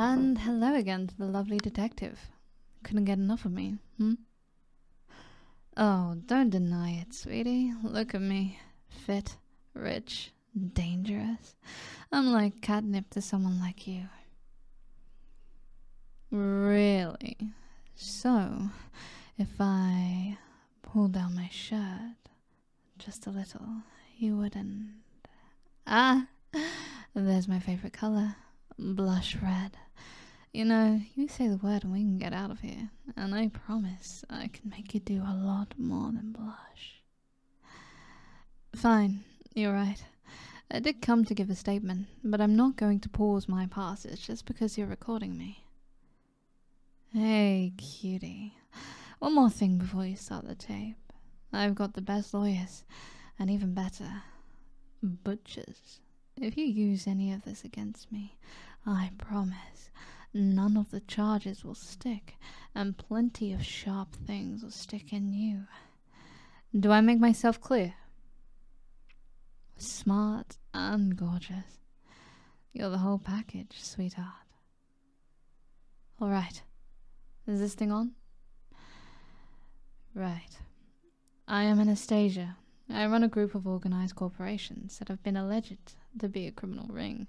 And hello again to the lovely detective. Couldn't get enough of me, Oh, don't deny it, sweetie. Look at me. Fit, rich, dangerous. I'm like catnip to someone like you. Really? So, if I pull down my shirt just a little, you wouldn't... Ah, there's my favorite color. Blush red. You know, you say the word and we can get out of here. And I promise I can make you do a lot more than blush. Fine, you're right. I did come to give a statement, but I'm not going to pause my passes just because you're recording me. Hey, cutie. One more thing before you start the tape. I've got the best lawyers, and even better, butchers. If you use any of this against me, I promise none of the charges will stick, and plenty of sharp things will stick in you. Do I make myself clear? Smart and gorgeous. You're the whole package, sweetheart. Alright. Is this thing on? Right. I am Anastasia. I run a group of organized corporations that have been alleged to be a criminal ring.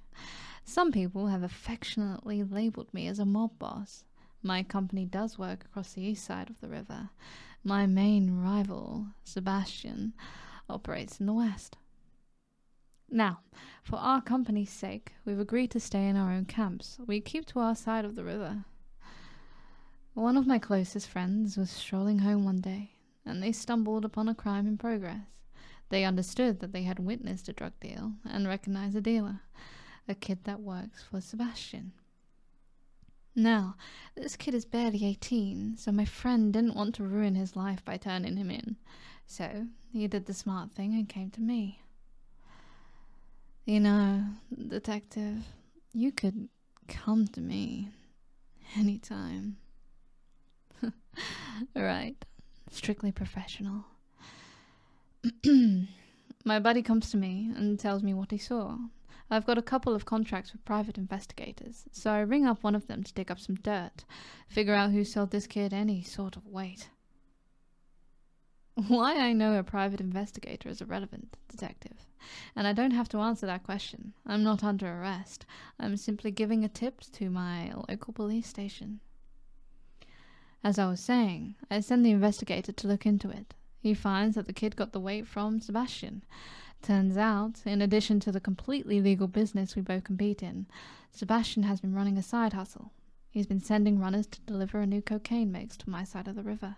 Some people have affectionately labeled me as a mob boss. My company does work across the east side of the river. My main rival, Sebastian, operates in the west. Now, for our company's sake, we've agreed to stay in our own camps. We keep to our side of the river. One of my closest friends was strolling home one day, and they stumbled upon a crime in progress. They understood that they had witnessed a drug deal and recognized the dealer, a kid that works for Sebastian. Now, this kid is barely 18, so my friend didn't want to ruin his life by turning him in. So, he did the smart thing and came to me. You know, detective, you could come to me anytime. Right. Strictly professional. My buddy comes to me and tells me what he saw. I've got a couple of contracts with private investigators, so I ring up one of them to dig up some dirt, figure out who sold this kid any sort of weight. Why I know a private investigator is irrelevant, detective, and I don't have to answer that question. I'm not under arrest. I'm simply giving a tip to my local police station. As I was saying, I send the investigator to look into it. He finds that the kid got the weight from Sebastian. Turns out, in addition to the completely legal business we both compete in, Sebastian has been running a side hustle. He's been sending runners to deliver a new cocaine mix to my side of the river.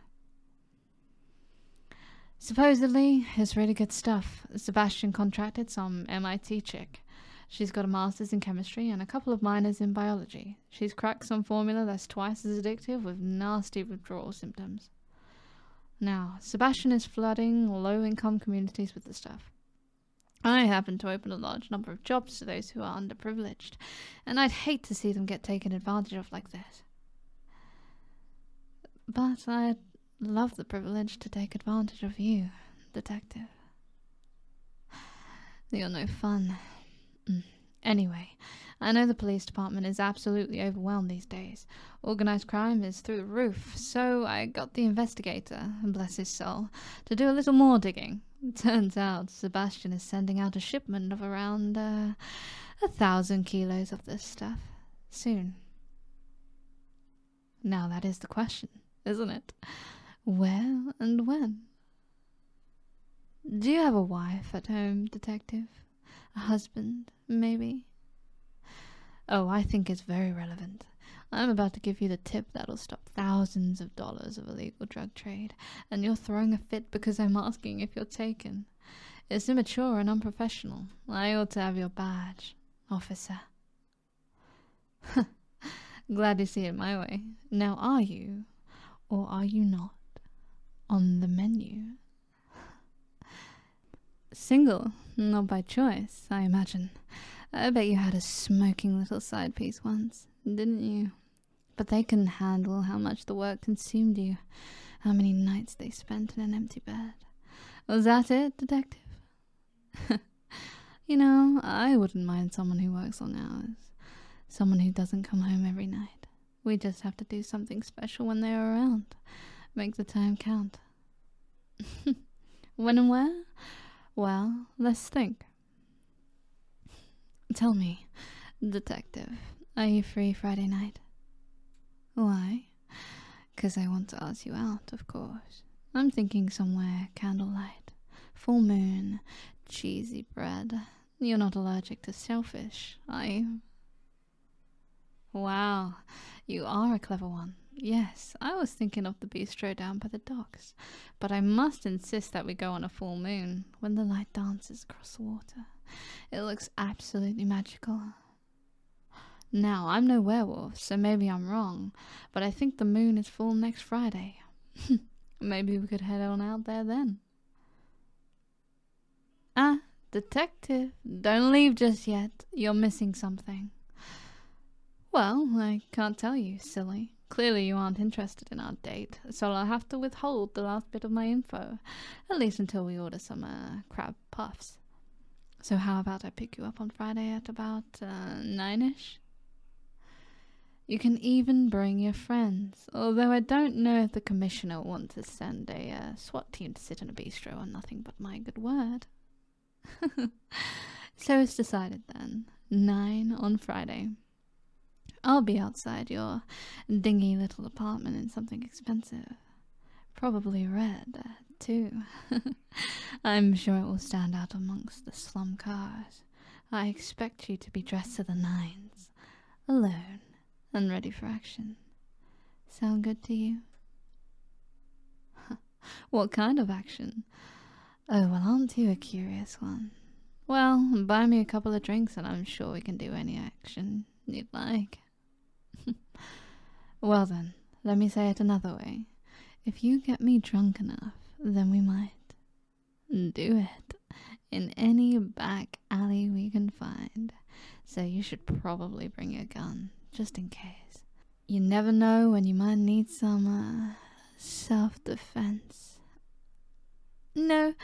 Supposedly, it's really good stuff. Sebastian contracted some MIT chick. She's got a master's in chemistry and a couple of minors in biology. She's cracked some formula that's twice as addictive with nasty withdrawal symptoms. Now, Sebastian is flooding low-income communities with the stuff. I happen to open a large number of jobs to those who are underprivileged, and I'd hate to see them get taken advantage of like this. But I'd love the privilege to take advantage of you, detective. You're no fun. Anyway, I know the police department is absolutely overwhelmed these days. Organized crime is through the roof, so I got the investigator, bless his soul, to do a little more digging. Turns out Sebastian is sending out a shipment of around 1,000 kilos of this stuff soon. Now that is the question, isn't it? Where and when? Do you have a wife at home, detective? A husband, maybe? Oh, I think it's very relevant. I'm about to give you the tip that'll stop thousands of dollars of illegal drug trade, and you're throwing a fit because I'm asking if you're taken. It's immature and unprofessional. I ought to have your badge, officer. Glad you see it my way. Now are you, or are you not, on the menu? Single, not by choice, I imagine. I bet you had a smoking little side piece once, didn't you? But they couldn't handle how much the work consumed you, how many nights they spent in an empty bed. Was that it, detective? You know, I wouldn't mind someone who works long hours. Someone who doesn't come home every night. We just have to do something special when they're around. Make the time count. When and where? Well, let's think. Tell me, detective, are you free Friday night? Why? 'Cause I want to ask you out, of course. I'm thinking somewhere candlelight, full moon, cheesy bread. You're not allergic to shellfish, are you? Wow, you are a clever one. Yes, I was thinking of the bistro down by the docks, but I must insist that we go on a full moon when the light dances across the water. It looks absolutely magical. Now, I'm no werewolf, so maybe I'm wrong, but I think the moon is full next Friday. Maybe we could head on out there then. Ah, detective, don't leave just yet. You're missing something. Well, I can't tell you, silly. Clearly you aren't interested in our date, so I'll have to withhold the last bit of my info, at least until we order some crab puffs. So how about I pick you up on Friday at about 9ish? You can even bring your friends, although I don't know if the commissioner will want to send a SWAT team to sit in a bistro on nothing but my good word. So it's decided then. 9 on Friday. I'll be outside your dingy little apartment in something expensive. Probably red, too. I'm sure it will stand out amongst the slum cars. I expect you to be dressed to the nines, alone, and ready for action. Sound good to you? What kind of action? Oh, well, aren't you a curious one? Well, buy me a couple of drinks and I'm sure we can do any action you'd like. Well then, let me say it another way. If you get me drunk enough, then we might do it in any back alley we can find. So you should probably bring a gun, just in case. You never know when you might need some, self-defense. No,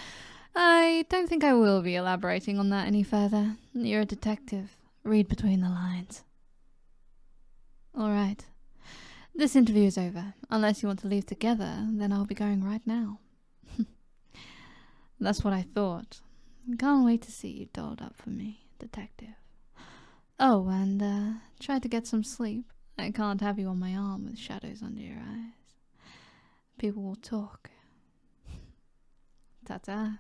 I don't think I will be elaborating on that any further. You're a detective. Read between the lines. Alright. This interview is over. Unless you want to leave together, then I'll be going right now. That's what I thought. Can't wait to see you dolled up for me, detective. Oh, and try to get some sleep. I can't have you on my arm with shadows under your eyes. People will talk. Ta-ta.